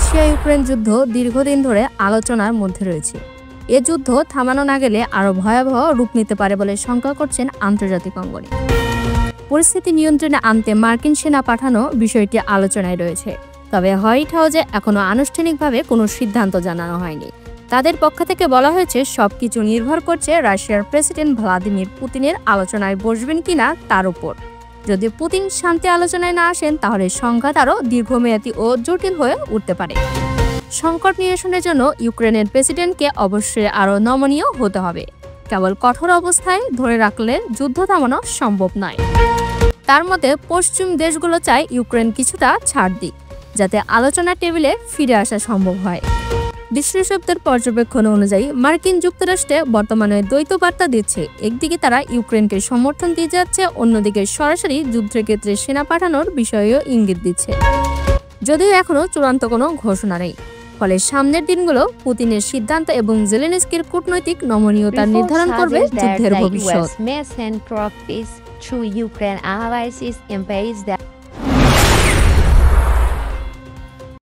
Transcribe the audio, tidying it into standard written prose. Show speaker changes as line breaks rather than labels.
Russia Ukraine যুদ্ধ দীর্ঘদিন ধরে আলোচনার মধ্যে রয়েছে। এ যুদ্ধ থামানো না গেলে আরও ভয়াবহ রূপ নিতে পারে বলে শঙ্কা করছেন আন্তর্জাতিক অঙ্গনে। পরিস্থিতি নিয়ন্ত্রণে আনতে মার্কিন সেনা পাঠানো বিষয়টি আলোচনায় রয়েছে, তবে হোয়াইট হাউসে এখনও আনুষ্ঠানিকভাবে কোনো সিদ্ধান্ত জানানো হয়নি। তাদের পক্ষ থেকে বলা হয়েছে সবকিছু নির্ভর করছে রাশিয়ার প্রেসিডেন্ট ভ্লাদিমির পুতিনের আলোচনায় বসবেন কিনা তার উপর। যদি পুতিন শান্তি আলোচনায় না আসেন তাহলে সংঘাত আরও দীর্ঘমেয়াদী ও জটিল হয়ে উঠতে পারে। সংকট নিরসনের জন্য ইউক্রেনের প্রেসিডেন্টকে অবশ্যই আরও নমনীয় হতে হবে। কেবল কঠোর অবস্থায় ধরে রাখলে যুদ্ধ থামানো সম্ভব নয়। তার মতে পশ্চিম দেশগুলো চায় ইউক্রেন কিছুটা ছাড় দিক, যাতে আলোচনার টেবিলে ফিরে আসা সম্ভব হয়। বিশ্লেষকদের পর্যবেক্ষণ অনুযায়ী মার্কিন যুক্তরাষ্ট্রে বর্তমানে দ্বৈত বার্তা দিচ্ছে। একদিকে তারা ইউক্রেনকে সমর্থন দিয়ে যাচ্ছে, অন্যদিকে সরাসরি যুদ্ধের ক্ষেত্রে সেনা পাঠানোর বিষয়েও ইঙ্গিত দিচ্ছে, যদিও এখনও চূড়ান্ত কোনো ঘোষণা নেই। ফলে সামনের দিনগুলো পুতিনের সিদ্ধান্ত এবং জেলেনস্কির কূটনৈতিক নমনীয়তা নির্ধারণ করবে যুদ্ধের ভবিষ্যৎ।